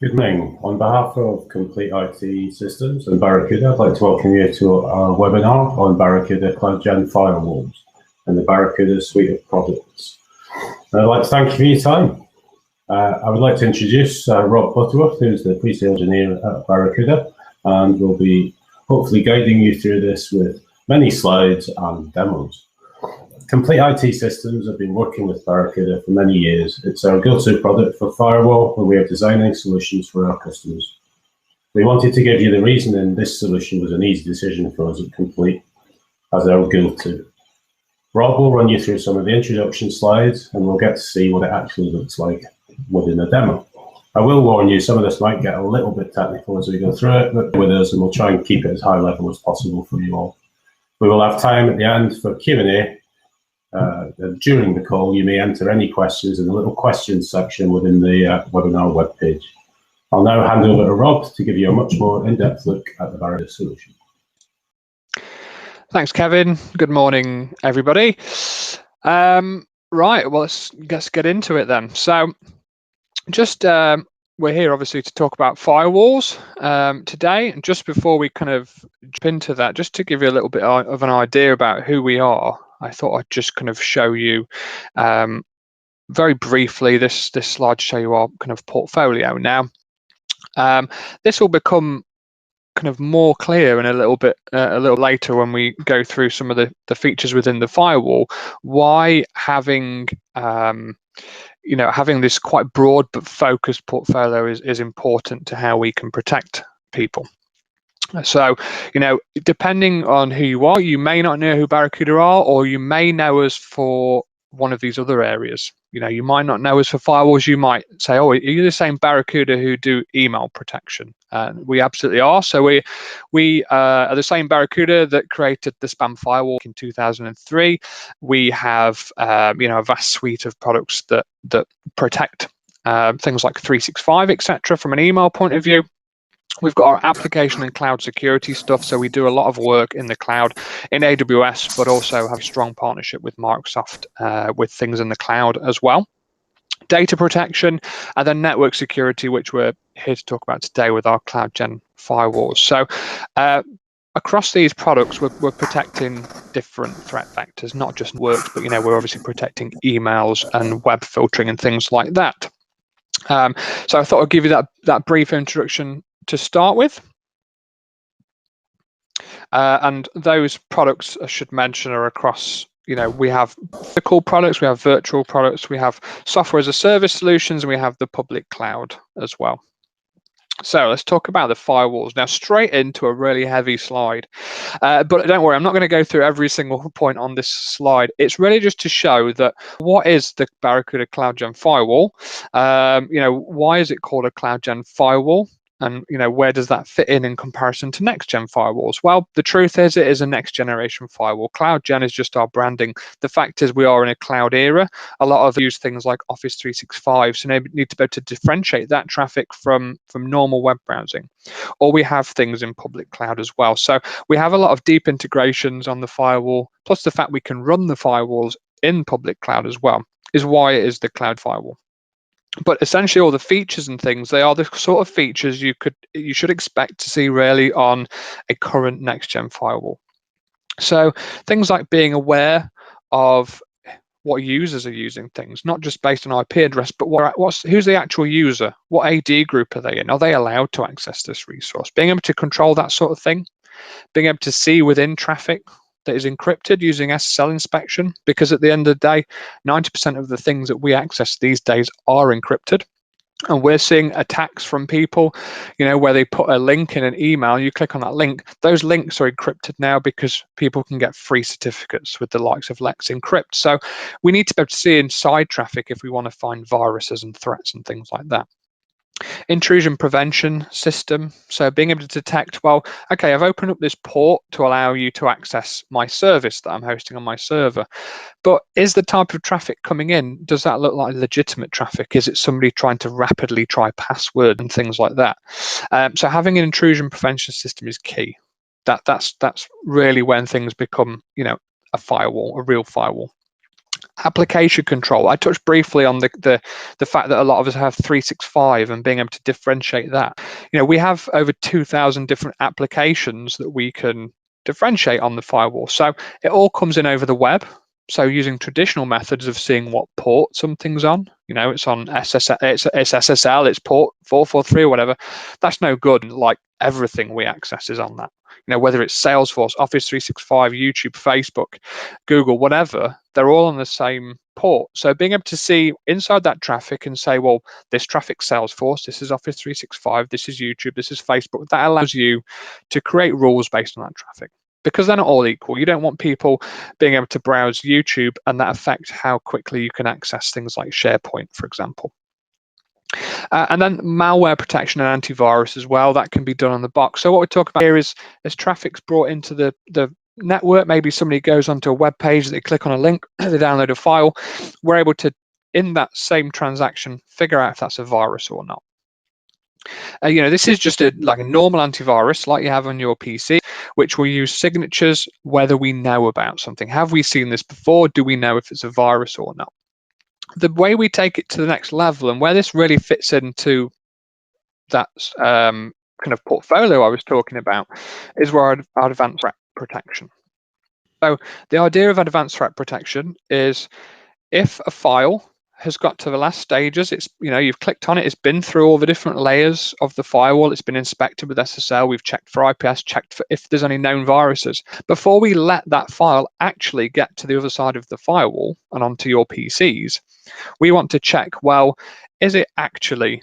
Good morning. On behalf of Complete IT Systems and Barracuda, I'd like to welcome you to our webinar on Barracuda CloudGen Firewalls and the Barracuda suite of products. I'd like to thank you for your time. I would like to introduce Rob Butterworth, who's the pre-sales engineer at Barracuda, and will be hopefully guiding you through this with many slides and demos. Complete IT Systems have been working with Barracuda for many years. It's our go-to product for firewall when we are designing solutions for our customers. We wanted to give you the reason this solution was an easy decision for us at Complete as our go-to. Rob will run you through some of the introduction slides and we'll get to see what it actually looks like within the demo. I will warn you, some of this might get a little bit technical as we go through it, but with us, and we'll try and keep it as high level as possible for you all. We will have time at the end for Q&A. During the call, you may enter any questions in the little questions section within the webinar webpage. I'll now hand over to Rob to give you a much more in-depth look at the Barracuda solution. Thanks, Kevin. Good morning, everybody. Right, well, let's get into it then. So just we're here obviously to talk about firewalls today, and just before we kind of jump into that, just to give you a little bit of an idea about who we are, I thought I'd just kind of show you very briefly this slide to show you our kind of portfolio. Now, this will become kind of more clear in a little later when we go through some of the features within the firewall. Why having having this quite broad but focused portfolio is important to how we can protect people. So, depending on who you are, you may not know who Barracuda are, or you may know us for one of these other areas. You might not know us for firewalls. You might say, oh, are you the same Barracuda who do email protection? We absolutely are. So we are the same Barracuda that created the spam firewall in 2003. We have a vast suite of products that protect things like 365, etc. from an email point of view. We've got our application and cloud security stuff, so we do a lot of work in the cloud in AWS, but also have a strong partnership with Microsoft with things in the cloud as well. Data protection, and then network security, which we're here to talk about today with our CloudGen firewalls. So across these products, we're protecting different threat vectors, not just works, but we're obviously protecting emails and web filtering and things like that. So I thought I'd give you that brief introduction to start with, and those products I should mention are across, we have physical products, we have virtual products, we have software as a service solutions, and we have the public cloud as well. So let's talk about the firewalls now, straight into a really heavy slide, but don't worry, I'm not going to go through every single point on this slide. It's really just to show that what is the Barracuda CloudGen Firewall. Why is it called a CloudGen Firewall? And where does that fit in comparison to next-gen firewalls? Well, the truth is it is a next-generation firewall. CloudGen is just our branding. The fact is we are in a cloud era. A lot of use things like Office 365, so they need to be able to differentiate that traffic from normal web browsing. Or we have things in public cloud as well. So we have a lot of deep integrations on the firewall, plus the fact we can run the firewalls in public cloud as well, is why it is the cloud firewall. But essentially all the features and things, they are the sort of features you should expect to see really on a current next-gen firewall. So things like being aware of what users are using things, not just based on IP address, but who's the actual user? What AD group are they in? Are they allowed to access this resource? Being able to control that sort of thing, being able to see within traffic that is encrypted using SSL inspection, because at the end of the day, 90% of the things that we access these days are encrypted. And we're seeing attacks from people, where they put a link in an email, you click on that link, those links are encrypted now because people can get free certificates with the likes of Let's Encrypt. So we need to be able to see inside traffic if we want to find viruses and threats and things like that. Intrusion prevention system, so being able to detect, well, okay, I've opened up this port to allow you to access my service that I'm hosting on my server, but is the type of traffic coming in, does that look like legitimate traffic? Is it somebody trying to rapidly try password and things like that? So having an intrusion prevention system is key. That's really when things become, a firewall, a real firewall. Application control. I touched briefly on the fact that a lot of us have 365 and being able to differentiate that. We have over 2,000 different applications that we can differentiate on the firewall. So it all comes in over the web. So using traditional methods of seeing what port something's on, it's on SSL, it's SSL, it's port 443 or whatever. That's no good. Like everything we access is on that. Whether it's Salesforce, Office 365, YouTube, Facebook, Google, whatever, they're all on the same port. So being able to see inside that traffic and say, well, this traffic's Salesforce, this is Office 365, this is YouTube, this is Facebook, that allows you to create rules based on that traffic. Because they're not all equal. You don't want people being able to browse YouTube and that affects how quickly you can access things like SharePoint, for example. And then malware protection and antivirus as well, that can be done on the box. So what we're talking about here is as traffic's brought into the network, maybe somebody goes onto a web page, they click on a link, they download a file, we're able to, in that same transaction, figure out if that's a virus or not. This is just like a normal antivirus like you have on your PC, which will use signatures whether we know about something. Have we seen this before? Do we know if it's a virus or not? The way we take it to the next level and where this really fits into that kind of portfolio I was talking about is where our advanced threat protection. So the idea of advanced threat protection is if a file has got to the last stages, it's you've clicked on it, it's been through all the different layers of the firewall, it's been inspected with SSL, we've checked for IPS, checked for if there's any known viruses. Before we let that file actually get to the other side of the firewall and onto your PCs, we want to check, well, is it actually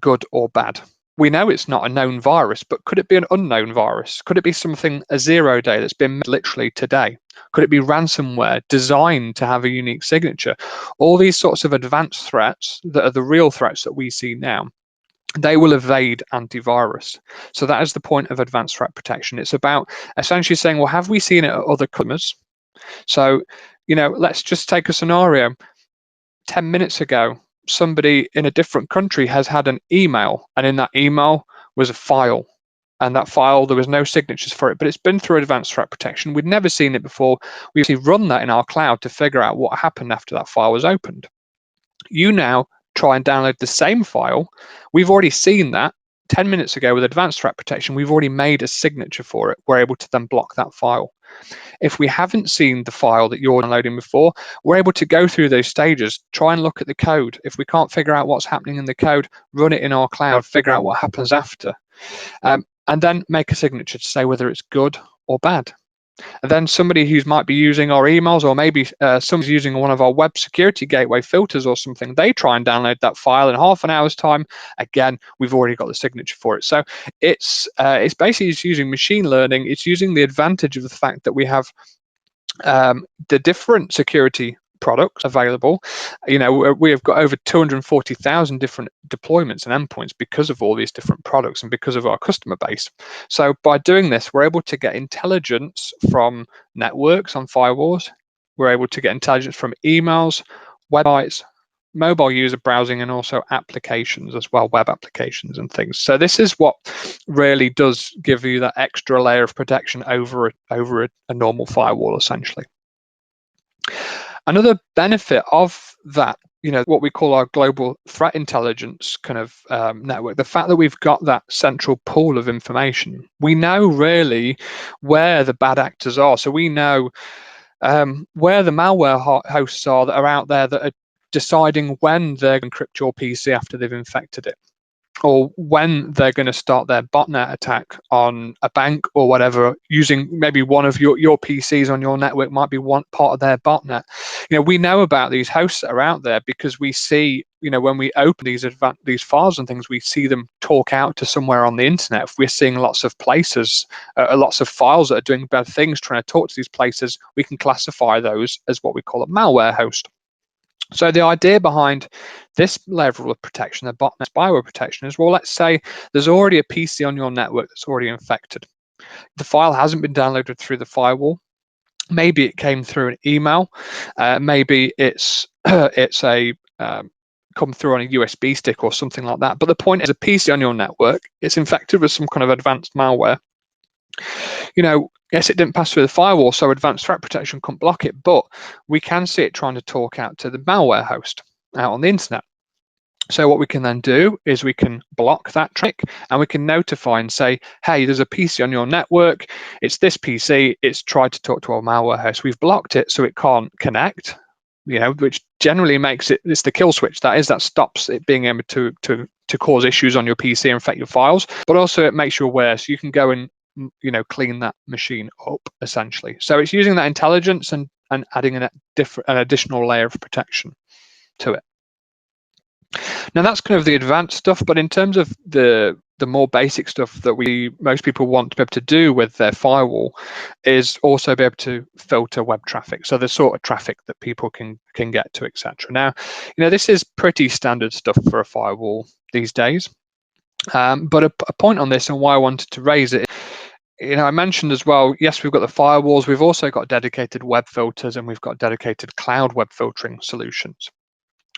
good or bad? We know it's not a known virus, but could it be an unknown virus? Could it be something, a 0-day that's been made literally today? Could it be ransomware designed to have a unique signature? All these sorts of advanced threats that are the real threats that we see now, they will evade antivirus. So that is the point of advanced threat protection. It's about essentially saying, well, have we seen it at other customers? So, let's just take a scenario. 10 minutes ago, somebody in a different country has had an email, and in that email was a file, and that file, there was no signatures for it, but it's been through advanced threat protection. We'd never seen it before. We actually run that in our cloud to figure out what happened after that file was opened. You now try and download the same file. We've already seen that 10 minutes ago with advanced threat protection. We've already made a signature for it. We're able to then block that file. If we haven't seen the file that you're downloading before, we're able to go through those stages, try and look at the code. If we can't figure out what's happening in the code, run it in our cloud, figure out what happens after, and then make a signature to say whether it's good or bad. And then somebody who might be using our emails, or maybe someone's using one of our web security gateway filters or something, they try and download that file in half an hour's time. Again, we've already got the signature for it. So it's basically it's using machine learning. It's using the advantage of the fact that we have the different security products available. We have got over 240,000 different deployments and endpoints because of all these different products and because of our customer base. So by doing this, we're able to get intelligence from networks on firewalls. We're able to get intelligence from emails, websites, mobile user browsing, and also applications as well, web applications and things. So this is what really does give you that extra layer of protection over a normal firewall, essentially. Another benefit of that, what we call our global threat intelligence kind of network, the fact that we've got that central pool of information, we know really where the bad actors are. So we know where the malware hosts are that are out there that are deciding when they're going to encrypt your PC after they've infected it, or when they're going to start their botnet attack on a bank or whatever, using maybe one of your PCs on your network might be one part of their botnet. We know about these hosts that are out there because we see, when we open these files and things, we see them talk out to somewhere on the internet. If we're seeing lots of places, lots of files that are doing bad things, trying to talk to these places, we can classify those as what we call a malware host. So the idea behind this level of protection, the botnet spyware protection, is, well, let's say there's already a PC on your network that's already infected. The file hasn't been downloaded through the firewall. Maybe it came through an email. Maybe it's come through on a USB stick or something like that. But the point is, a PC on your network, it's infected with some kind of advanced malware. yes, it didn't pass through the firewall, so Advanced Threat Protection couldn't block it, but we can see it trying to talk out to the malware host out on the internet. So what we can then do is we can block that traffic, and we can notify and say, hey, there's a PC on your network. It's this PC. It's tried to talk to our malware host. We've blocked it so it can't connect, which generally makes it's the kill switch. That stops it being able to cause issues on your PC and affect your files, but also it makes you aware, so you can go and clean that machine up essentially. So it's using that intelligence and adding an additional layer of protection to it. Now that's kind of the advanced stuff, but in terms of the more basic stuff that most people want to be able to do with their firewall is also be able to filter web traffic. So the sort of traffic that people can get to, etc. Now, this is pretty standard stuff for a firewall these days. But a point on this and why I wanted to raise it, I mentioned as well, yes, we've got the firewalls, we've also got dedicated web filters, and we've got dedicated cloud web filtering solutions.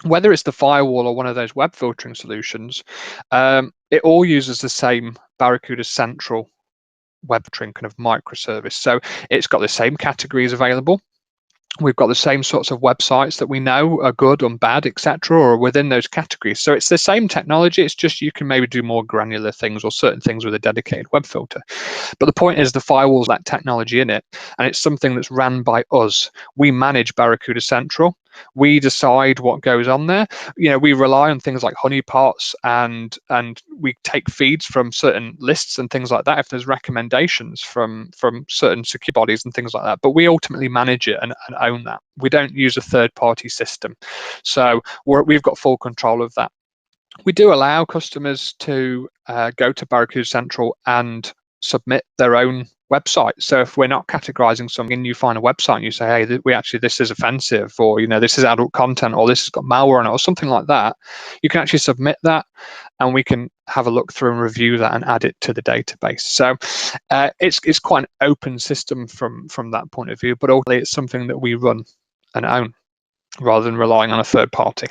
Whether it's the firewall or one of those web filtering solutions, it all uses the same Barracuda Central web filtering kind of microservice. So it's got the same categories available. We've got the same sorts of websites that we know are good and bad, etc., or within those categories. So it's the same technology. It's just you can maybe do more granular things or certain things with a dedicated web filter. But the point is the firewall's that technology in it, and it's something that's ran by us. We manage Barracuda Central. We decide what goes on there. We rely on things like honeypots, and we take feeds from certain lists and things like that if there's recommendations from certain security bodies and things like that. But we ultimately manage it and own that. We don't use a third-party system. So we've got full control of that. We do allow customers to go to Barracuda Central and submit their own website. So if we're not categorizing something and you find a website and you say, hey, this is offensive, or this is adult content, or this has got malware on it, or something like that, you can actually submit that, and we can have a look through and review that and add it to the database. So it's quite an open system from that point of view, but ultimately it's something that we run and own rather than relying on a third party.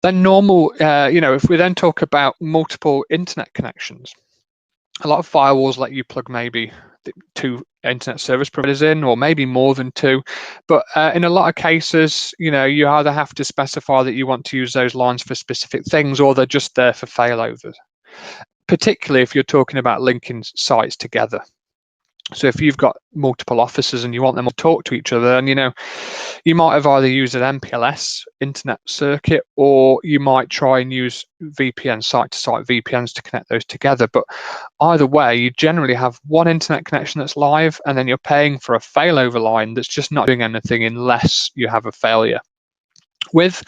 Then if we then talk about multiple internet connections, a lot of firewalls let you plug maybe 2 internet service providers in, or maybe more than 2. But in a lot of cases, you either have to specify that you want to use those lines for specific things, or they're just there for failovers, particularly if you're talking about linking sites together. So if you've got multiple offices and you want them to talk to each other, and you might have either used an MPLS internet circuit, or you might try and use VPN, site-to-site VPNs to connect those together. But either way, you generally have one internet connection that's live, and then you're paying for a failover line that's just not doing anything unless you have a failure. With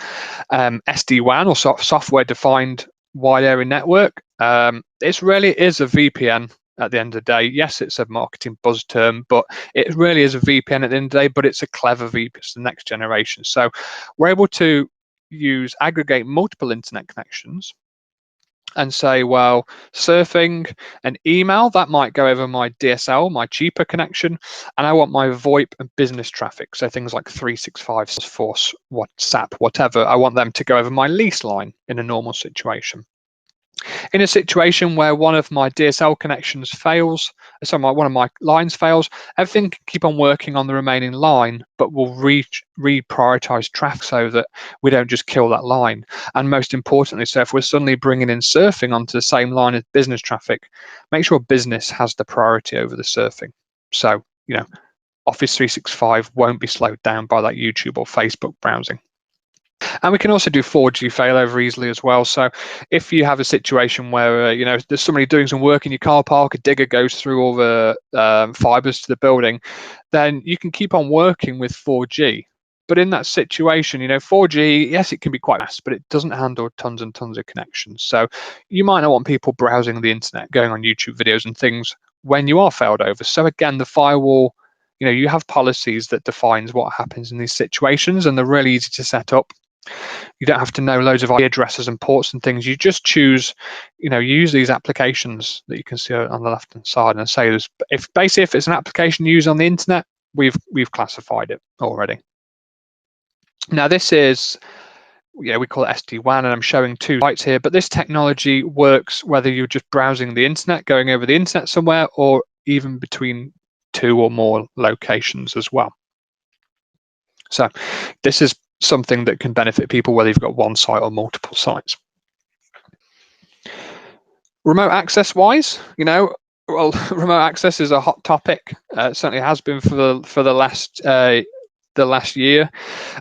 SD-WAN, or software-defined wide area network, it really is a VPN. At the end of the day, yes, it's a marketing buzz term, but it really is a VPN at the end of the day, but it's a clever VPN. It's the next generation. So we're able to aggregate multiple internet connections and say, well, surfing and email, that might go over my DSL, my cheaper connection, and I want my VoIP and business traffic, so things like 365, Salesforce, WhatsApp, whatever, I want them to go over my lease line in a normal situation. In a situation where one of my DSL connections fails, one of my lines fails, everything can keep on working on the remaining line, but we'll reprioritize traffic so that we don't just kill that line. And most importantly, so if we're suddenly bringing in surfing onto the same line as business traffic, make sure business has the priority over the surfing. So, Office 365 won't be slowed down by that YouTube or Facebook browsing. And we can also do 4G failover easily as well. So if you have a situation where there's somebody doing some work in your car park, a digger goes through all the fibers to the building, then you can keep on working with 4G. But in that situation, 4G, yes, it can be quite fast, but it doesn't handle tons and tons of connections. So you might not want people browsing the internet, going on YouTube videos and things when you are failed over. So again, the firewall, you have policies that defines what happens in these situations, and they're really easy to set up. You don't have to know loads of IP addresses and ports and things. You just choose, use these applications that you can see on the left-hand side, and say if it's an application used on the internet, we've classified it already. Now this is we call it SD-WAN, and I'm showing 2 sites here, but this technology works whether you're just browsing the internet, going over the internet somewhere, or even between 2 or more locations as well. So this is something that can benefit people whether you've got 1 site or multiple sites. Remote access wise, well, remote access is a hot topic. It certainly has been for the last year.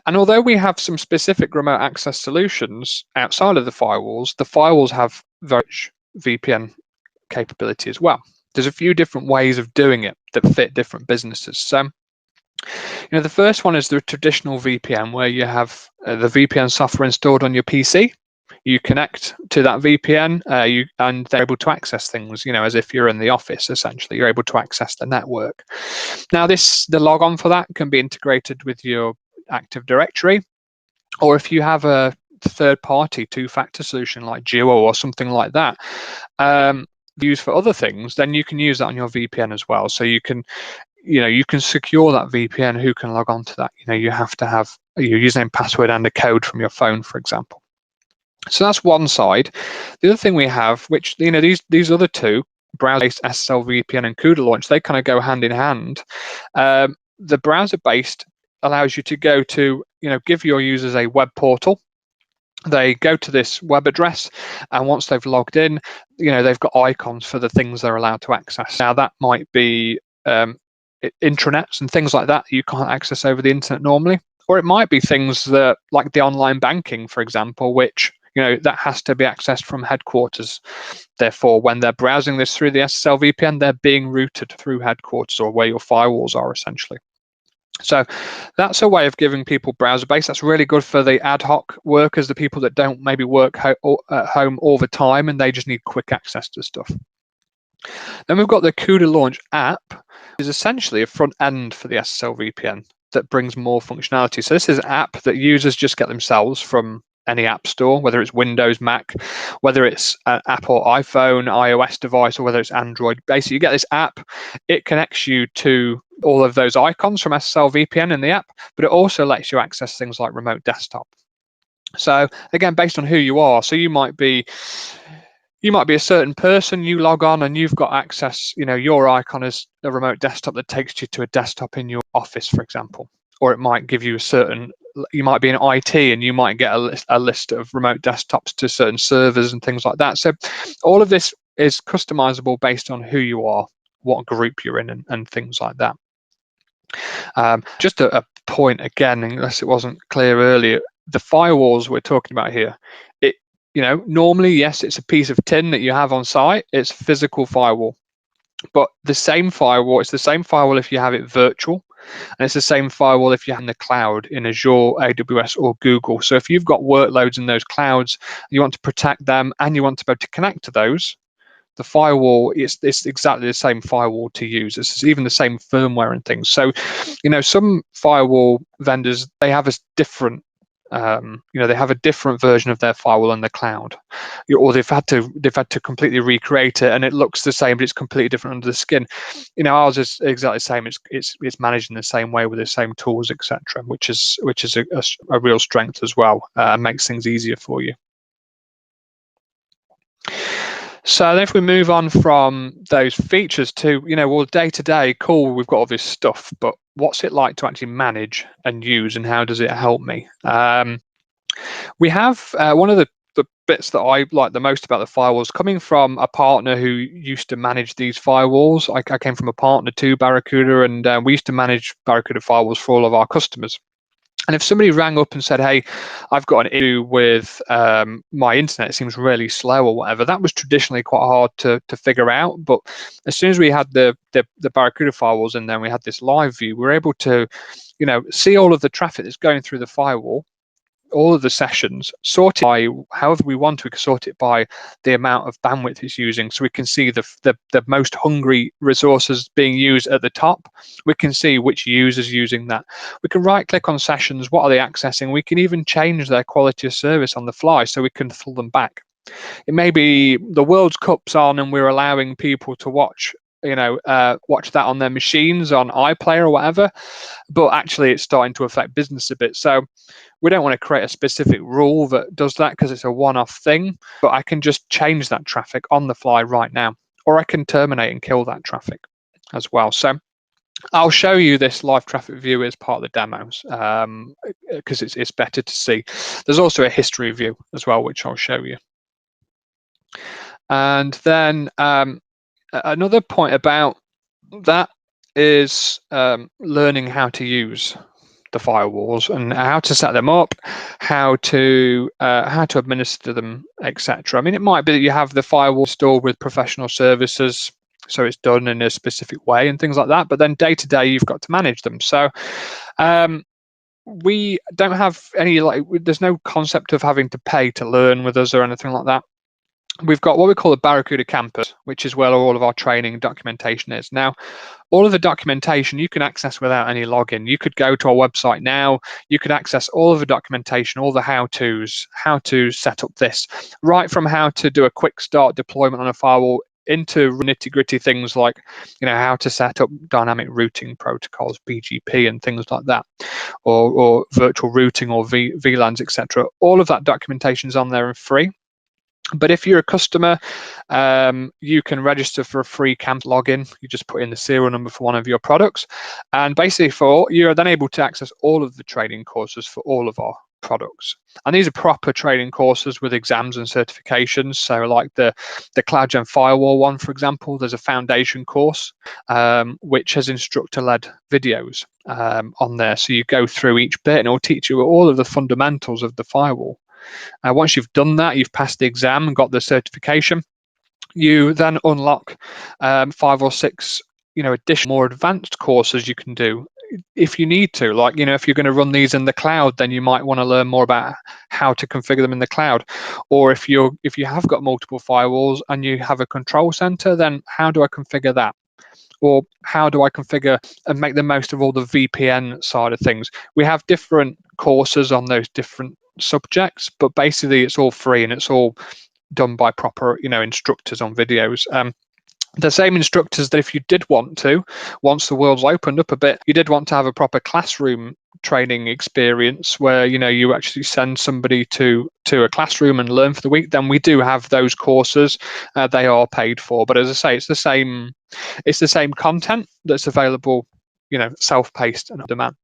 And although we have some specific remote access solutions outside of the firewalls have very rich VPN capability as well. There's a few different ways of doing it that fit different businesses. So, the first one is the traditional VPN, where you have the VPN software installed on your PC. You connect to that VPN and they're able to access things, as if you're in the office, essentially. You're able to access the network. Now, the logon for that can be integrated with your Active Directory, or if you have a third-party 2-factor solution like Duo or something like that, used for other things, then you can use that on your VPN as well. So you can secure that VPN. Who can log on to that? You have to have your username, password, and a code from your phone, for example. So that's one side. The other thing we have, which these other 2, browser-based SSL VPN and Cuda Launch, they kind of go hand in hand. The browser-based allows you to go to, give your users a web portal. They go to this web address, and once they've logged in, they've got icons for the things they're allowed to access. Now, that might be intranets and things like that you can't access over the internet normally, or it might be things that, like the online banking, for example, which that has to be accessed from headquarters. Therefore, when they're browsing this through the SSL VPN, they're being routed through headquarters, or where your firewalls are, essentially. So that's a way of giving people browser-based. That's really good for the ad hoc workers, the people that don't maybe work at home all the time and they just need quick access to stuff. Then we've got the Cuda Launch App, which is essentially a front end for the SSL VPN that brings more functionality. So this is an app that users just get themselves from any app store, whether it's Windows, Mac, whether it's an Apple iPhone, iOS device, or whether it's Android. Basically, you get this app. It connects you to all of those icons from SSL VPN in the app, but it also lets you access things like remote desktop. So again, based on who you are, so you might be a certain person, you log on and you've got access, your icon is a remote desktop that takes you to a desktop in your office, for example. Or it might give you you might be in IT and you might get a list of remote desktops to certain servers and things like that. So all of this is customizable based on who you are, what group you're in, and things like that. Just a point again, unless it wasn't clear earlier, the firewalls we're talking about here, normally, yes, it's a piece of tin that you have on site. It's a physical firewall. But it's the same firewall if you have it virtual, and it's the same firewall if you have in the cloud in Azure, AWS, or Google. So if you've got workloads in those clouds, you want to protect them, and you want to be able to connect to those, the firewall it's exactly the same firewall to use. It's even the same firmware and things. So, some firewall vendors, they have a different they have a different version of their firewall in the cloud, or they've had to completely recreate it, and it looks the same, but it's completely different under the skin. Ours is exactly the same. It's managed in the same way with the same tools, etc., which is a real strength as well. Makes things easier for you. So if we move on from those features to, well, day-to-day, cool, we've got all this stuff, but what's it like to actually manage and use, and how does it help me? We have one of the bits that I like the most about the firewalls, coming from a partner who used to manage these firewalls. I came from a partner to Barracuda, and we used to manage Barracuda firewalls for all of our customers. And if somebody rang up and said, hey, I've got an issue with my internet, it seems really slow or whatever, that was traditionally quite hard to figure out. But as soon as we had the Barracuda firewalls in there, and we had this live view, we were able to, see all of the traffic that's going through the firewall, all of the sessions, sort it by however we want. We can sort it by the amount of bandwidth it's using, so we can see the most hungry resources being used at the top. We can see which users using that. We can right click on sessions, what are they accessing. We can even change their quality of service on the fly, so we can pull them back. It may be the World Cup's on and we're allowing people to watch watch that on their machines on iPlayer or whatever, but actually it's starting to affect business a bit. So we don't want to create a specific rule that does that because it's a one-off thing, but I can just change that traffic on the fly right now, or I can terminate and kill that traffic as well. So I'll show you this live traffic view as part of the demos because it's better to see. There's also a history view as well, which I'll show you. And then another point about that is learning how to use the firewalls and how to set them up, how to administer them, etc. I mean, it might be that you have the firewall stored with professional services, so it's done in a specific way and things like that, but then day to day you've got to manage them. So we don't have any, there's no concept of having to pay to learn with us or anything like that. We've got what we call the Barracuda Campus, which is where all of our training and documentation is. Now, all of the documentation you can access without any login. You could go to our website now, you could access all of the documentation, all the how-tos, how to set up this, right from how to do a quick start deployment on a firewall into nitty-gritty things like, how to set up dynamic routing protocols, BGP and things like that, or virtual routing or VLANs, etc. All of that documentation is on there and free. But if you're a customer, you can register for a free camp login. You just put in the serial number for one of your products. And basically you're then able to access all of the training courses for all of our products. And these are proper training courses with exams and certifications. So like the CloudGen Firewall one, for example, there's a foundation course, which has instructor-led videos on there. So you go through each bit and it will teach you all of the fundamentals of the firewall. Once you've done that, you've passed the exam and got the certification, you then unlock 5 or 6, additional more advanced courses you can do if you need to. Like, if you're going to run these in the cloud, then you might want to learn more about how to configure them in the cloud. Or if you have got multiple firewalls and you have a control center, then how do I configure that? Or how do I configure and make the most of all the VPN side of things? We have different courses on those different subjects, but basically it's all free and it's all done by proper instructors on videos. The same instructors that if you did want to, once the world's opened up a bit, you did want to have a proper classroom training experience where you actually send somebody to a classroom and learn for the week, then we do have those courses. They are paid for, but as I say, it's the same content that's available, self-paced and on demand.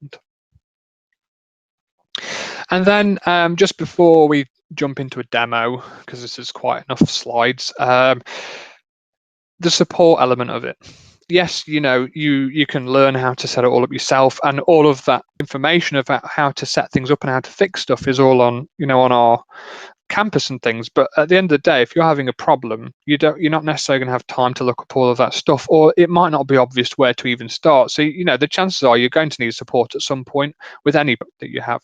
And then just before we jump into a demo, because this is quite enough slides, the support element of it. Yes, you can learn how to set it all up yourself, and all of that information about how to set things up and how to fix stuff is all on on our campus and things. But at the end of the day, if you're having a problem, you're not necessarily going to have time to look up all of that stuff, or it might not be obvious where to even start. So the chances are you're going to need support at some point with any product that you have.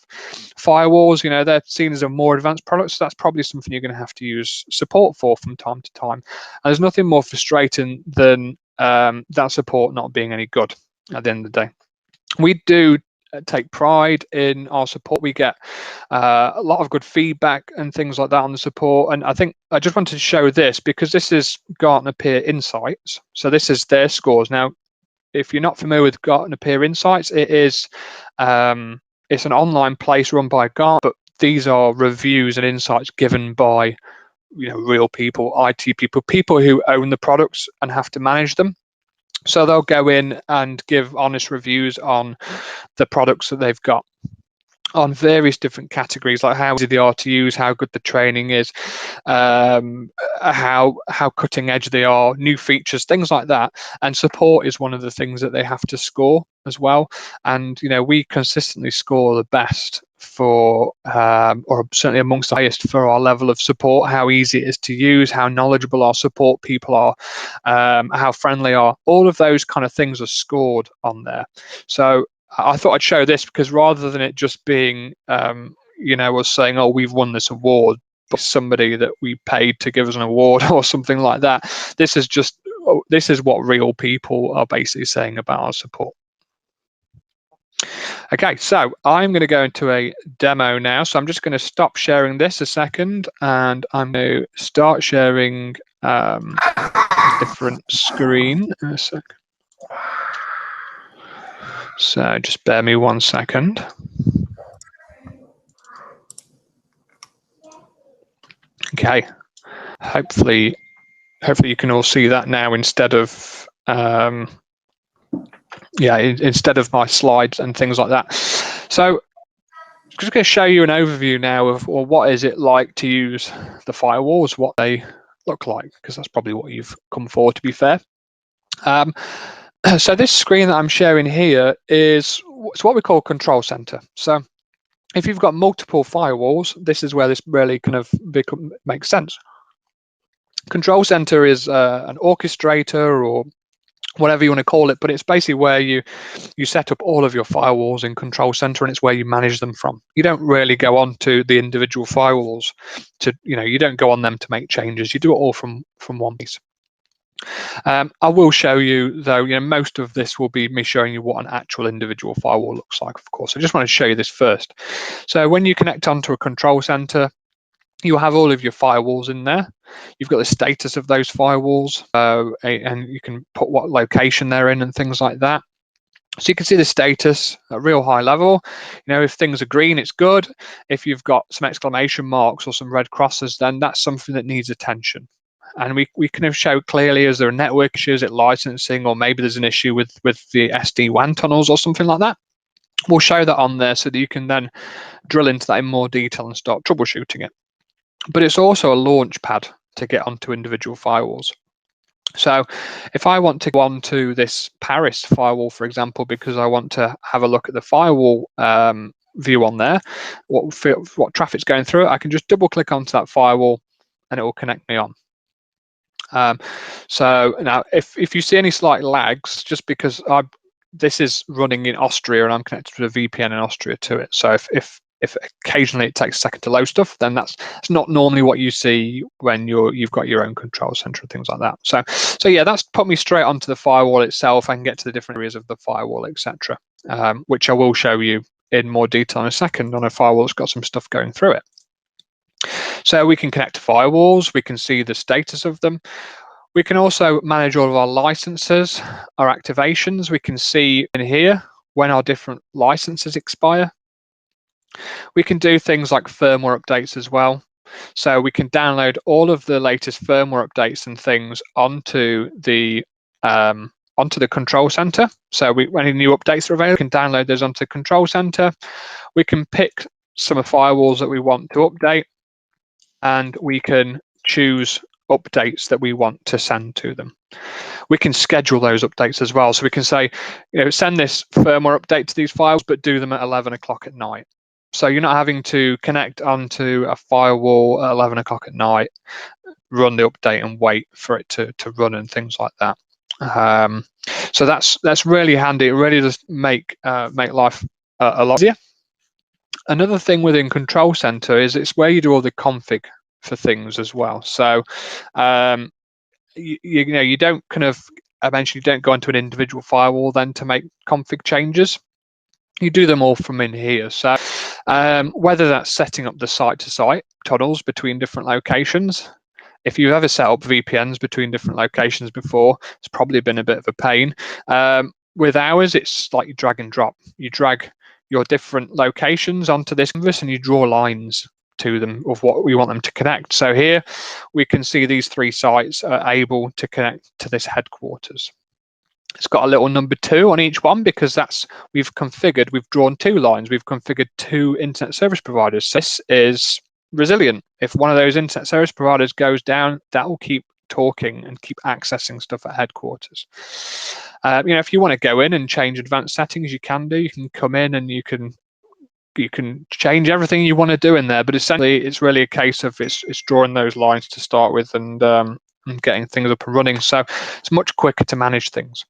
Firewalls, they're seen as a more advanced product, so that's probably something you're going to have to use support for from time to time. And there's nothing more frustrating than that support not being any good at the end of the day. We do take pride in our support. We get a lot of good feedback and things like that on the support. And I think I just wanted to show this because this is Gartner Peer Insights. So this is their scores. Now, if you're not familiar with Gartner Peer Insights, it is it's an online place run by Gartner, but these are reviews and insights given by real people, IT people, people who own the products and have to manage them. So they'll go in and give honest reviews on the products that they've got on various different categories, like how easy they are to use, how good the training is, how cutting edge they are, new features, things like that. And support is one of the things that they have to score as well. And we consistently score the best for, or certainly amongst the highest for our level of support, how easy it is to use, how knowledgeable our support people are, how friendly are. All of those kind of things are scored on there. So I thought I'd show this because rather than it just being, us saying, oh, we've won this award, but somebody that we paid to give us an award or something like that, this is what real people are basically saying about our support. Okay, so I'm going to go into a demo now. So I'm just going to stop sharing this a second, and I'm going to start sharing different screen in a sec. So just bear me 1 second. Okay, hopefully you can all see that now instead of instead of my slides and things like that. So I'm just going to show you an overview now of, well, what is it like to use the firewalls, what they look like, because that's probably what you've come for, to be fair. So this screen that I'm sharing here is what we call control center. So if you've got multiple firewalls, this is where this really kind of makes sense. Control center is an orchestrator or whatever you want to call it, but it's basically where you set up all of your firewalls in control center, and it's where you manage them from. You don't really go on to the individual firewalls you don't go on them to make changes. You do it all from one piece. I will show you, though, most of this will be me showing you what an actual individual firewall looks like, of course. I just want to show you this first. So when you connect onto a control center, you'll have all of your firewalls in there. You've got the status of those firewalls, and you can put what location they're in and things like that. So you can see the status at real high level. If things are green, it's good. If you've got some exclamation marks or some red crosses, then that's something that needs attention. And we kind of show clearly, is there a network issue, is it licensing, or maybe there's an issue with the SD-WAN tunnels or something like that. We'll show that on there so that you can then drill into that in more detail and start troubleshooting it. But it's also a launch pad to get onto individual firewalls. So if I want to go on to this Paris firewall, for example, because I want to have a look at the firewall view on there, what traffic's going through it, I can just double click onto that firewall and it will connect me on. So now if you see any slight lags, just because this is running in Austria and I'm connected to a VPN in Austria to it. So if occasionally it takes a second to load stuff, then that's not normally what you see when you've got your own control center and things like that. So yeah, that's put me straight onto the firewall itself. I can get to the different areas of the firewall, etc., which I will show you in more detail in a second on a firewall that's got some stuff going through it. So we can connect to firewalls, we can see the status of them. We can also manage all of our licenses, our activations. We can see in here when our different licenses expire. We can do things like firmware updates as well. So we can download all of the latest firmware updates and things onto the control center. So when any new updates are available, we can download those onto the control center. We can pick some of the firewalls that we want to update, and we can choose updates that we want to send to them. We can schedule those updates as well. So we can say, send this firmware update to these files, but do them at 11 o'clock at night. So you're not having to connect onto a firewall at 11 o'clock at night, run the update and wait for it to run and things like that. So that's really handy. It really does make life a lot easier. Another thing within Control Center is it's where you do all the config for things as well. So you don't eventually don't go into an individual firewall then to make config changes. You do them all from in here. So whether that's setting up the site-to-site tunnels between different locations. If you've ever set up VPNs between different locations before, it's probably been a bit of a pain. With ours, it's like you drag and drop. You drag your different locations onto this canvas and you draw lines to them of what we want them to connect. So here we can see these 3 sites are able to connect to this headquarters. It's got a little number 2 on each one because we've drawn 2 lines. We've configured 2 internet service providers. So this is resilient. If one of those internet service providers goes down, that will keep talking and keep accessing stuff at headquarters. If you want to go in and change advanced settings, you can do. You can come in and you can change everything you want to do in there. But essentially, it's really a case of it's drawing those lines to start with and getting things up and running. So it's much quicker to manage things.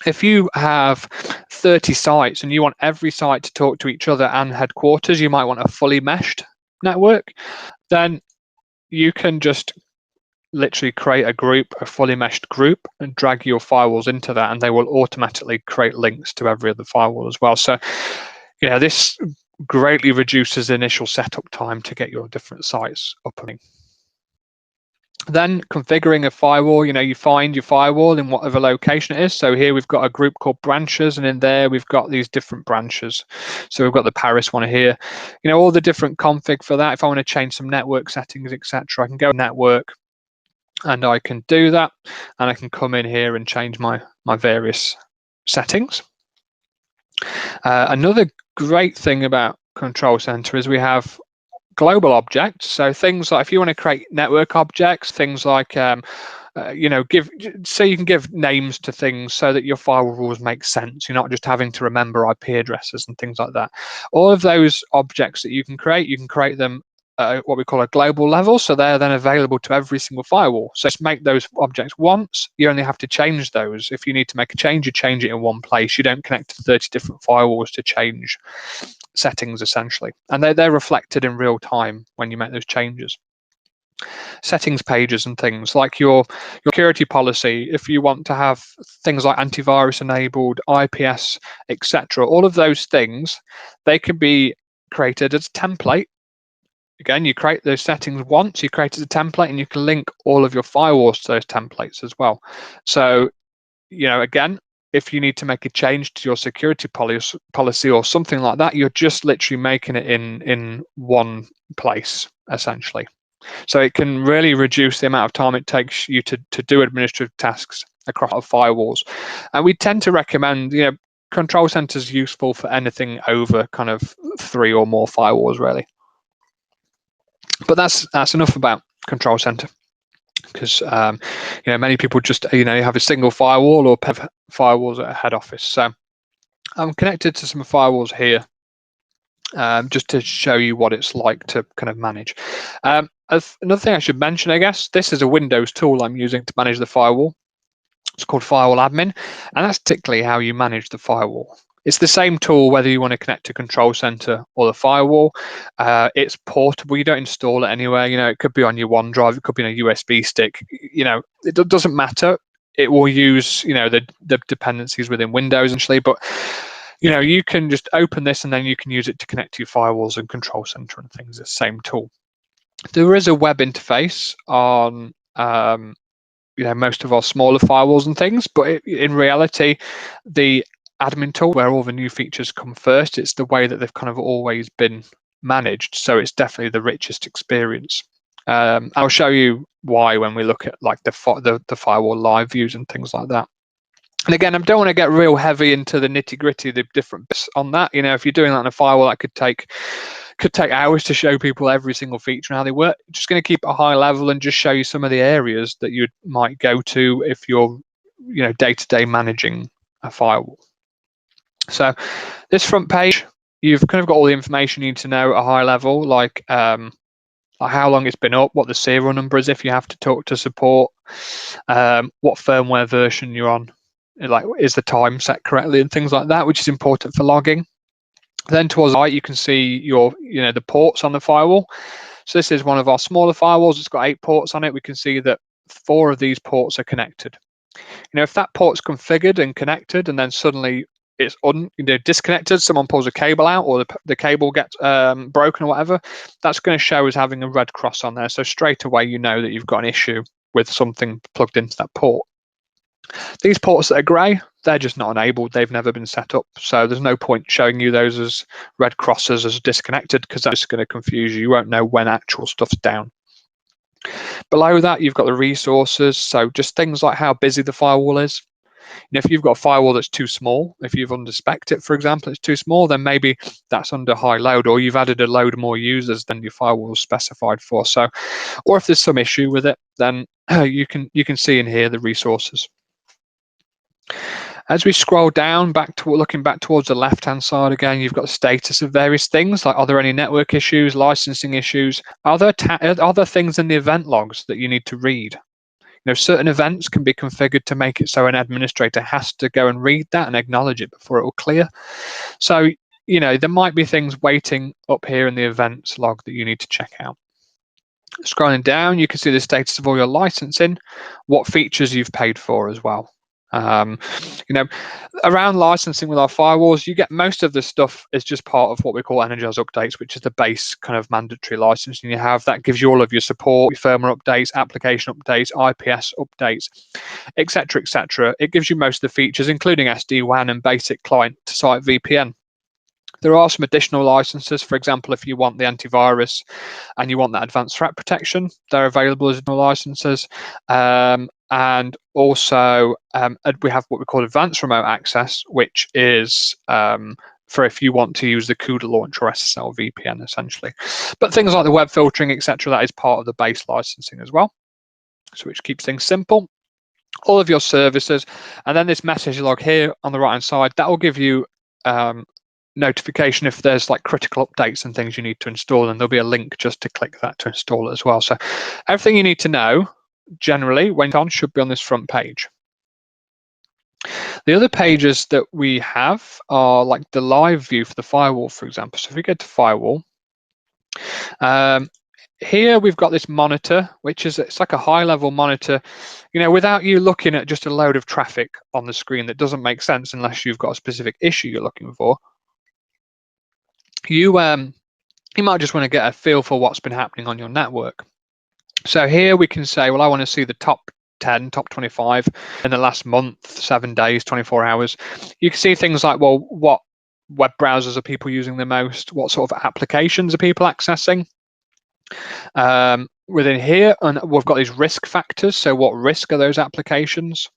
If you have 30 sites and you want every site to talk to each other and headquarters, you might want a fully meshed network. Then you can just literally create a fully meshed group and drag your firewalls into that, and they will automatically create links to every other firewall as well. So this greatly reduces the initial setup time to get your different sites up and running. Then configuring a firewall, you find your firewall in whatever location it is. So here we've got a group called branches, and in there we've got these different branches. So we've got the Paris one here, all the different config for that. If I want to change some network settings, etc., I can go network and I can do that, and I can come in here and change my various settings. Another great thing about Control Center is we have global objects. So things like if you want to create network objects, things like you can give names to things so that your firewall rules make sense. You're not just having to remember IP addresses and things like that. All of those objects that you can create them at what we call a global level, so they're then available to every single firewall. So just make those objects once. You only have to change those. If you need to make a change, you change it in one place. You don't connect to 30 different firewalls to change settings, essentially, and they're reflected in real time when you make those changes. Settings pages and things like your security policy, if you want to have things like antivirus enabled, IPS, etc., all of those things, they can be created as a template. Again, you create those settings once, you created a template, and you can link all of your firewalls to those templates as well. So, again, if you need to make a change to your security policy or something like that, you're just literally making it in one place, essentially. So it can really reduce the amount of time it takes you to do administrative tasks across firewalls. And we tend to recommend, Control Center is useful for anything over kind of 3 or more firewalls, really. But that's enough about Control Center, because many people just you have a single firewall or have firewalls at a head office. So I'm connected to some firewalls here, just to show you what it's like to kind of manage. Another thing I should mention, I guess, this is a Windows tool I'm using to manage the firewall. It's called Firewall Admin, and that's typically how you manage the firewall. It's the same tool whether you want to connect to Control Center or the firewall. It's portable. You don't install it anywhere. It could be on your OneDrive. It could be on a USB stick. It doesn't matter. It will use the dependencies within Windows essentially, but you can just open this and then you can use it to connect to your firewalls and Control Center and things. The same tool. There is a web interface on most of our smaller firewalls and things, but in reality, the admin tool, where all the new features come first, it's the way that they've kind of always been managed. So it's definitely the richest experience. I'll show you why when we look at like the firewall live views and things like that. And again, I don't want to get real heavy into the nitty gritty, the different bits on that. If you're doing that on a firewall, that could take hours to show people every single feature and how they work. Just going to keep it a high level and just show you some of the areas that you might go to if you're day-to-day managing a firewall. So this front page, you've kind of got all the information you need to know at a high level, like how long it's been up, what the serial number is if you have to talk to support, what firmware version you're on, like is the time set correctly and things like that, which is important for logging. Then towards the right, you can see your the ports on the firewall. So this is one of our smaller firewalls. It's got 8 ports on it. We can see that 4 of these ports are connected. If that port's configured and connected and then suddenly it's disconnected, someone pulls a cable out or the cable gets broken or whatever, that's going to show as having a red cross on there. So straight away you know that you've got an issue with something plugged into that port. These ports that are grey, they're just not enabled. They've never been set up. So there's no point showing you those as red crosses as disconnected, because that's going to confuse you. You won't know when actual stuff's down. Below that, you've got the resources. So just things like how busy the firewall is. If you've got a firewall that's too small, if you've underspec'd it, for example, it's too small, then maybe that's under high load, or you've added a load more users than your firewall is specified for. So, or if there's some issue with it, then you can see in here the resources. As we scroll down, looking back towards the left-hand side again, you've got the status of various things, like are there any network issues, licensing issues? Are there things in the event logs that you need to read? Certain events can be configured to make it so an administrator has to go and read that and acknowledge it before it will clear. So, there might be things waiting up here in the events log that you need to check out. Scrolling down, you can see the status of all your licensing, what features you've paid for as well. You know, around licensing with our firewalls, you get most of the stuff is just part of what we call Energize updates, which is the base kind of mandatory licensing you have. That gives you all of your support, your firmware updates, application updates, IPS updates, etc., etc. It gives you most of the features, including SD-WAN and basic client-to-site VPN. There are some additional licenses. For example, if you want the antivirus and you want that advanced threat protection, they're available as additional licenses. And also, we have what we call advanced remote access, which is for if you want to use the Cuda Launch or SSL VPN, essentially. But things like the web filtering, etc., that is part of the base licensing as well, so which keeps things simple. All of your services, and then this message log here on the right-hand side, that will give you notification if there's like critical updates and things you need to install, and there'll be a link just to click that to install it as well. So everything you need to know generally when on should be on this front page. The other pages that we have are like the live view for the firewall, for example. So if we go to firewall, here we've got this monitor, which is, it's like a high level monitor, you know, without you looking at just a load of traffic on the screen that doesn't make sense unless you've got a specific issue you're looking for. You might just want to get a feel for what's been happening on your network. So here we can say, well, I want to see the top 10, top 25 in the last month, 7 days, 24 hours. You can see things like, well, what web browsers are people using the most? What sort of applications are people accessing? Within here, and we've got these risk factors. So what risk are those applications?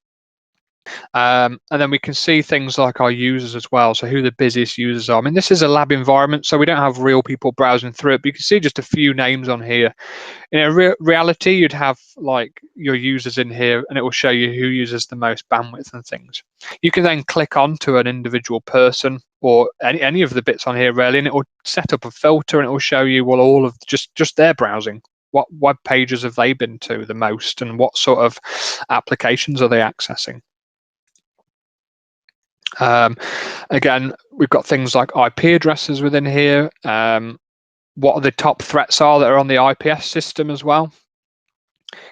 And then we can see things like our users as well, so who the busiest users are. I mean, this is a lab environment, so we don't have real people browsing through it, but you can see just a few names on here. In a reality, you'd have like your users in here, and it will show you who uses the most bandwidth and things. You can then click on to an individual person or any of the bits on here really, and it will set up a filter, and it will show you, well, all of just their browsing. What web pages have they been to the most, and what sort of applications are they accessing? Again, we've got things like IP addresses within here. What the top threats are that are on the IPS system as well.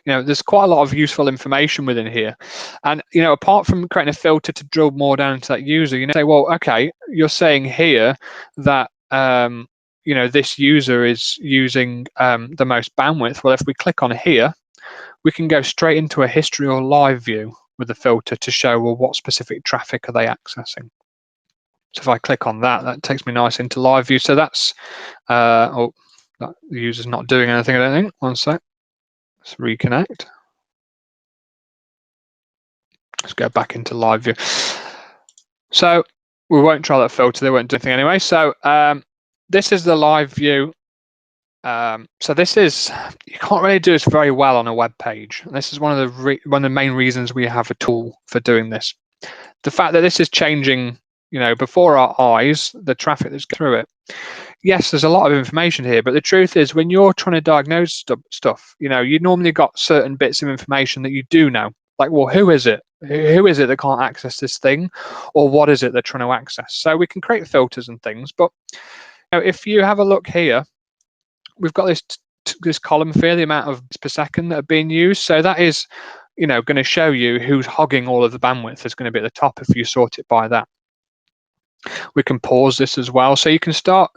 You know, there's quite a lot of useful information within here. And, you know, apart from creating a filter to drill more down into that user, you know, say, well, okay, you're saying here that, you know, this user is using the most bandwidth. Well, if we click on here, we can go straight into a history or live view with the filter to show, well, what specific traffic are they accessing. So if I click on that, that takes me nice into live view. So that's, oh, that the user's not doing anything, I don't think. One sec. Let's reconnect. Let's go back into live view. So we won't try that filter. They won't do anything anyway. So this is the live view. So this is, you can't really do this very well on a web page. And this is one of the main reasons we have a tool for doing this. The fact that this is changing, you know, before our eyes, the traffic that's through it. Yes, there's a lot of information here, but the truth is, when you're trying to diagnose stuff, you know, you normally got certain bits of information that you do know. Like, well, who is it? Who is it that can't access this thing, or what is it they're trying to access? So we can create filters and things. But you know, if you have a look here, we've got this column here, the amount of per second that are being used. So that is, you know, going to show you who's hogging all of the bandwidth. It's going to be at the top if you sort it by that. We can pause this as well. So you can start,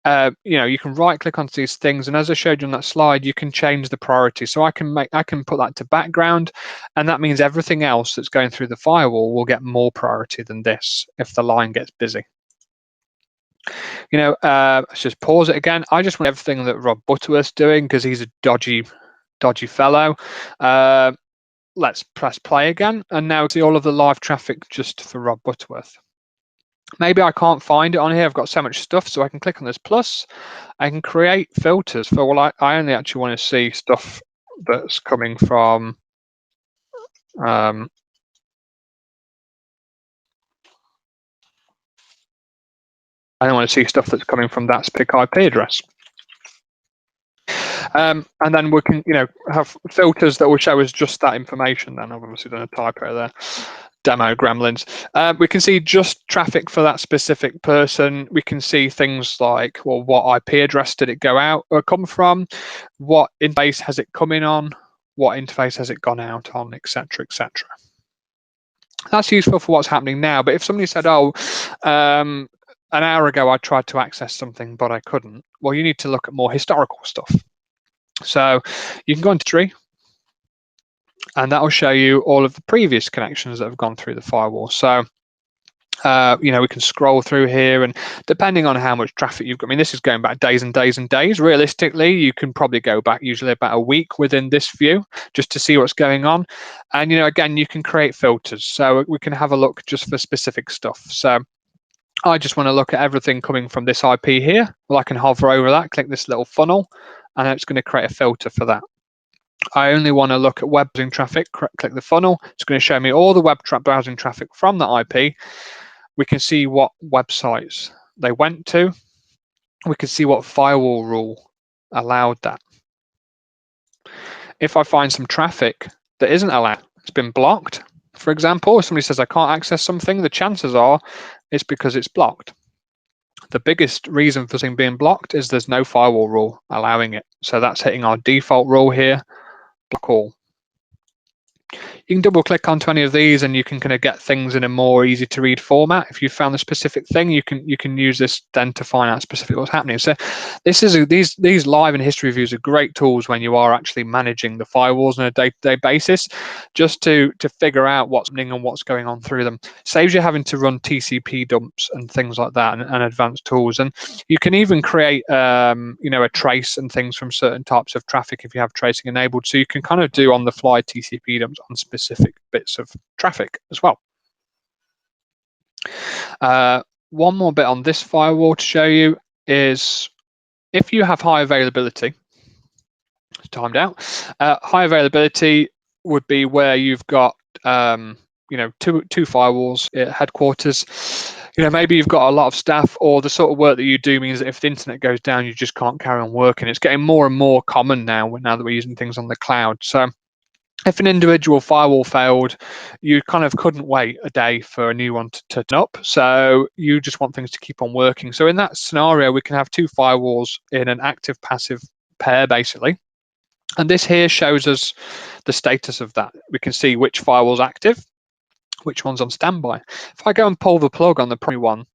you know, you can right click onto these things. And as I showed you on that slide, you can change the priority. So I can put that to background. And that means everything else that's going through the firewall will get more priority than this if the line gets busy. You know, let's just pause it again. I just want everything that Rob Butterworth's doing because he's a dodgy fellow. Let's press play again. And now see all of the live traffic just for Rob Butterworth. Maybe I can't find it on here. I've got so much stuff, so I can click on this plus. I can create filters for, well, I only actually want to see stuff that's coming from I don't want to see stuff that's coming from that specific IP address. And then we can, you know, have filters that will show us just that information. Then I've obviously done a typo there. Demo gremlins. We can see just traffic for that specific person. We can see things like, well, what IP address did it go out or come from? What interface has it come in on? What interface has it gone out on, etc., etc. That's useful for what's happening now. But if somebody said, oh, an hour ago I tried to access something, but I couldn't, well, you need to look at more historical stuff. So you can go into tree, and that will show you all of the previous connections that have gone through the firewall. So we can scroll through here, and depending on how much traffic you've got, I mean, this is going back days and days and days. Realistically, you can probably go back usually about a week within this view just to see what's going on. And, again, you can create filters. So we can have a look just for specific stuff. So I just want to look at everything coming from this IP here. Well, I can hover over that, click this little funnel, and it's going to create a filter for that. I only want to look at web browsing traffic, click the funnel. It's going to show me all the web browsing traffic from that IP. We can see what websites they went to. We can see what firewall rule allowed that. If I find some traffic that isn't allowed, it's been blocked, for example, if somebody says I can't access something, the chances are it's because it's blocked. The biggest reason for something being blocked is there's no firewall rule allowing it. So that's hitting our default rule here, block all. You can double click onto any of these and you can kind of get things in a more easy to read format. If you found the specific thing, you can use this then to find out specifically what's happening. So these live and history views are great tools when you are actually managing the firewalls on a day-to-day basis, just to figure out what's happening and what's going on through them. Saves you having to run TCP dumps and things like that, and advanced tools. And you can even create a trace and things from certain types of traffic if you have tracing enabled. So you can kind of do on the fly TCP dumps on specific bits of traffic as well. One more bit on this firewall to show you is if you have high availability, it's timed out. High availability would be where you've got two firewalls at headquarters. Maybe you've got a lot of staff, or the sort of work that you do means that if the internet goes down, you just can't carry on working. It's getting more and more common now that we're using things on the cloud. So if an individual firewall failed, you kind of couldn't wait a day for a new one to turn up. So you just want things to keep on working. So in that scenario, we can have two firewalls in an active passive pair, basically. And this here shows us the status of that. We can see which firewall's active, which one's on standby. If I go and pull the plug on the primary one,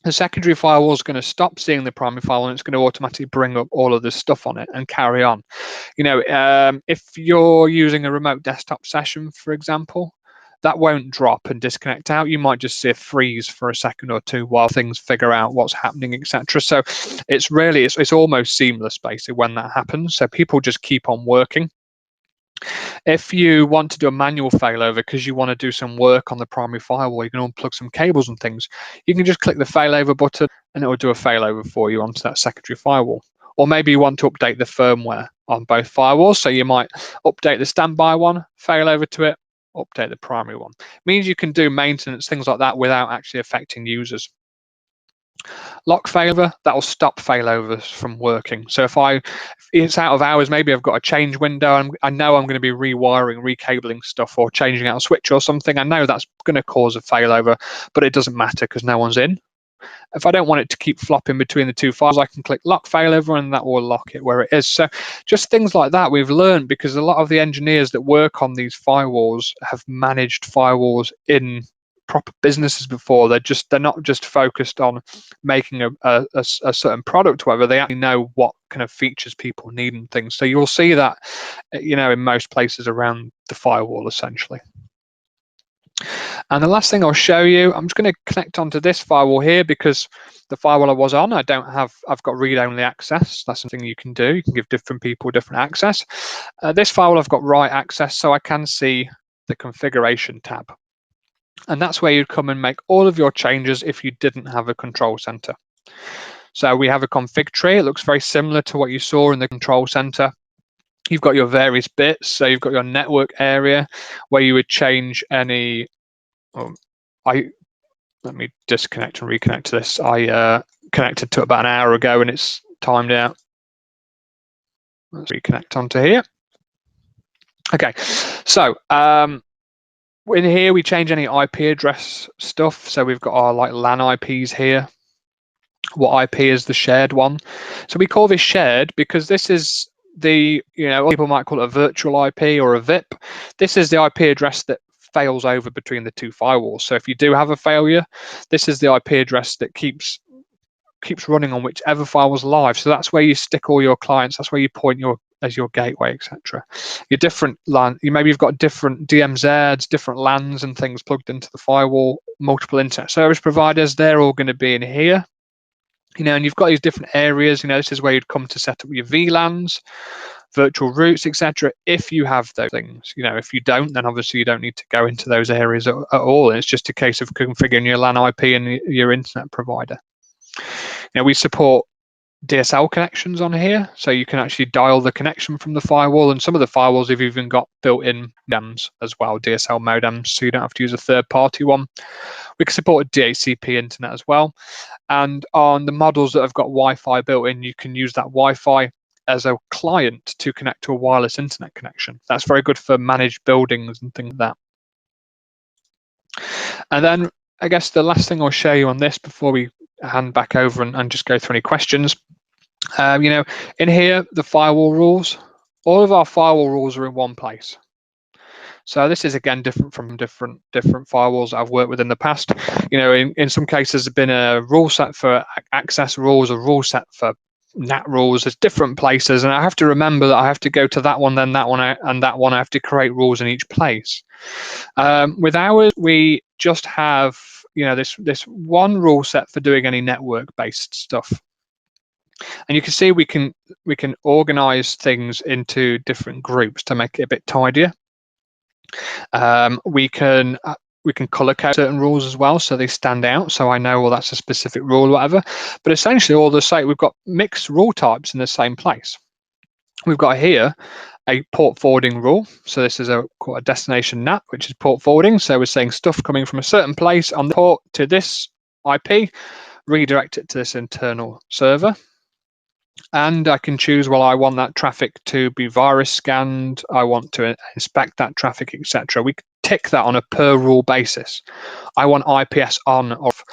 the secondary firewall is going to stop seeing the primary firewall, and it's going to automatically bring up all of this stuff on it and carry on. If you're using a remote desktop session, for example, that won't drop and disconnect out. You might just see a freeze for a second or two while things figure out what's happening, etc. So it's almost seamless basically when that happens. So people just keep on working. If you want to do a manual failover because you want to do some work on the primary firewall, you can unplug some cables and things. You can just click the failover button and it will do a failover for you onto that secondary firewall. Or maybe you want to update the firmware on both firewalls. So you might update the standby one, failover to it, update the primary one. It means you can do maintenance, things like that, without actually affecting users. Lock failover, that will stop failovers from working. So if it's out of hours, maybe I've got a change window, I know I'm going to be rewiring, recabling stuff, or changing out a switch or something. I know that's going to cause a failover, but it doesn't matter because no one's in. If I don't want it to keep flopping between the two files, I can click lock failover and that will lock it where it is. So just things like that we've learned, because a lot of the engineers that work on these firewalls have managed firewalls in proper businesses before. They're not just focused on making a certain product, whatever. They actually know what kind of features people need and things. So you'll see that in most places around the firewall essentially. And the last thing I'll show you, I'm just going to connect onto this firewall here because the firewall I was on, I've got read-only access. That's something you can do. You can give different people different access. This firewall I've got write access, so I can see the configuration tab. And that's where you'd come and make all of your changes if you didn't have a control center. So we have a config tree. It looks very similar to what you saw in the control center. You've got your various bits. So you've got your network area where you would change any. Let me disconnect and reconnect to this. I connected to it about an hour ago and it's timed out. Let's reconnect onto here. Okay, so in here we change any IP address stuff. So we've got our LAN IPs here. What IP is the shared one? So we call this shared because this is the, people might call it a virtual IP or a VIP. This is the IP address that fails over between the two firewalls. So if you do have a failure, this is the IP address that keeps running on whichever firewall's live. So that's where you stick all your clients. That's where you point as your gateway, etc. Your different LAN, you've got different DMZs, different LANs and things plugged into the firewall, multiple internet service providers, they're all going to be in here. And you've got these different areas. This is where you'd come to set up your VLANs, virtual routes, etc. If you have those things. If you don't, then obviously you don't need to go into those areas at all. It's just a case of configuring your LAN IP and your internet provider. We support Dsl connections on here, so you can actually dial the connection from the firewall, and some of the firewalls have even got built-in modems as well, DSL modems, so you don't have to use a third-party one. We can support a DHCP internet as well, and on the models that have got Wi-Fi built in, you can use that Wi-Fi as a client to connect to a wireless internet connection. That's very good for managed buildings and things like that. And then I guess the last thing I'll show you on this before we hand back over and just go through any questions. In here, the firewall rules, all of our firewall rules are in one place. So this is again different from different firewalls I've worked with in the past. In some cases, there's been a rule set for access rules, a rule set for NAT rules. There's different places, and I have to remember that I have to go to that one, then that one, and that one. I have to create rules in each place. With ours, we just have this one rule set for doing any network-based stuff. And you can see we can organize things into different groups to make it a bit tidier. We can color code certain rules as well, so they stand out. So I know, well, that's a specific rule or whatever. But essentially, all the same, we've got mixed rule types in the same place. We've got here a port forwarding rule. So this is called a destination NAT, which is port forwarding. So we're saying stuff coming from a certain place on the port to this IP, redirect it to this internal server. And I can choose, well, I want that traffic to be virus scanned, I want to inspect that traffic, etc. We tick that on a per rule basis. I want IPS on, off.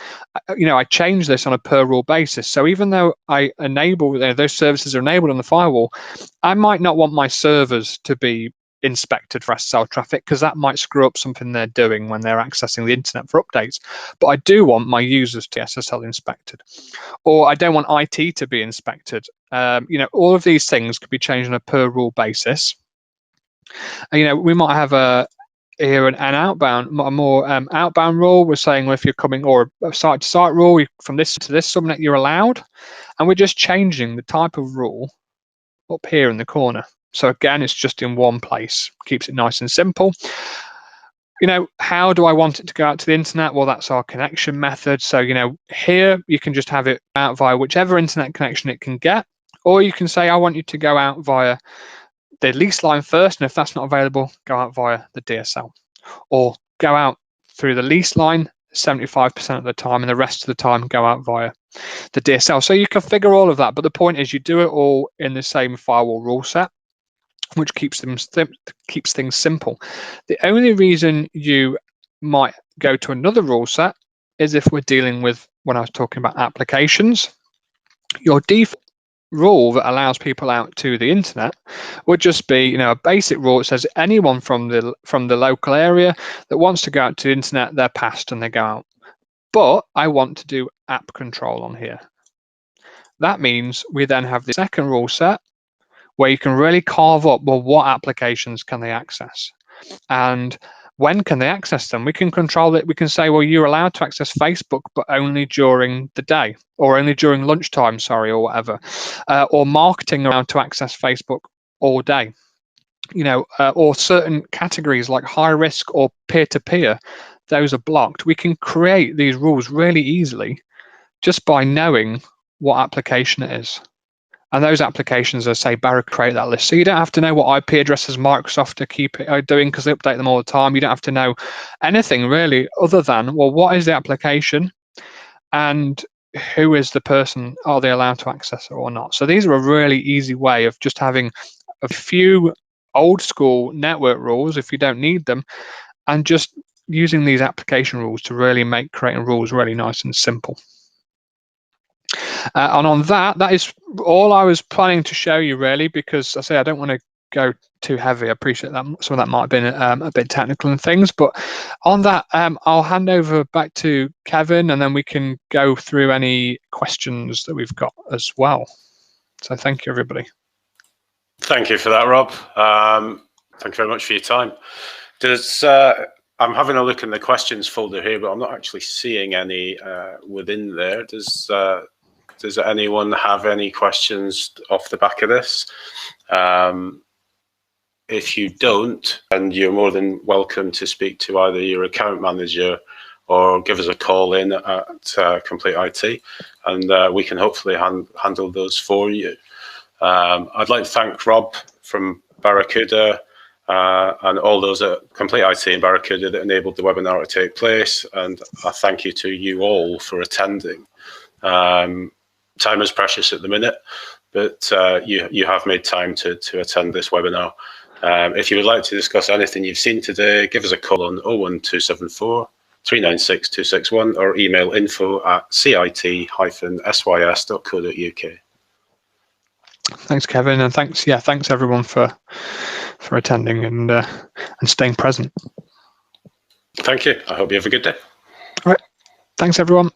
I change this on a per rule basis. So even though I enable, those services are enabled on the firewall, I might not want my servers to be inspected for SSL traffic, because that might screw up something they're doing when they're accessing the internet for updates. But I do want my users to be SSL inspected, or I don't want IT to be inspected. All of these things could be changed on a per rule basis. We might have an outbound, a more outbound rule. We're saying, well, if you're coming, or a site-to-site rule, from this to this subnet, you're allowed, and we're just changing the type of rule up here in the corner. So again, it's just in one place, keeps it nice and simple. How do I want it to go out to the internet? Well, that's our connection method. So, here you can just have it out via whichever internet connection it can get, or you can say, I want you to go out via the lease line first, and if that's not available, go out via the DSL, or go out through the lease line 75% of the time, and the rest of the time go out via the DSL. So you configure all of that, but the point is you do it all in the same firewall rule set, which keeps things simple. The only reason you might go to another rule set is if we're dealing with, when I was talking about applications, your default rule that allows people out to the internet would just be, a basic rule that says anyone from the local area that wants to go out to the internet, they're passed and they go out. But I want to do app control on here. That means we then have the second rule set, where you can really carve up, well, what applications can they access? And when can they access them? We can control it. We can say, well, you're allowed to access Facebook, but only during the day, or only during lunchtime, or whatever. Or marketing allowed to access Facebook all day. Or certain categories like high risk or peer-to-peer, those are blocked. We can create these rules really easily just by knowing what application it is. And those applications are, say, Barracuda create that list. So you don't have to know what IP addresses Microsoft to keep doing, because they update them all the time. You don't have to know anything really other than, well, what is the application and who is the person? Are they allowed to access it or not? So these are a really easy way of just having a few old school network rules if you don't need them, and just using these application rules to really make creating rules really nice and simple. And on that is all I was planning to show you, really, because I say I don't want to go too heavy. I appreciate that some of that might have been a bit technical and things, but on that, I'll hand over back to Kevin, and then we can go through any questions that we've got as well. So thank you, everybody. Thank you for that, Rob. Thank you very much for your time. I'm having a look in the questions folder here, but I'm not actually seeing any within there. Does anyone have any questions off the back of this? If you don't, and you're more than welcome to speak to either your account manager or give us a call in at Complete IT, and we can hopefully handle those for you. I'd like to thank Rob from Barracuda and all those at Complete IT and Barracuda that enabled the webinar to take place, and a thank you to you all for attending. Time is precious at the minute, but you have made time to attend this webinar. If you would like to discuss anything you've seen today, give us a call on 01274 396 261 or email info@cit-sys.co.uk. Thanks, Kevin, and thanks everyone for attending and staying present. Thank you. I hope you have a good day. All right. Thanks, everyone.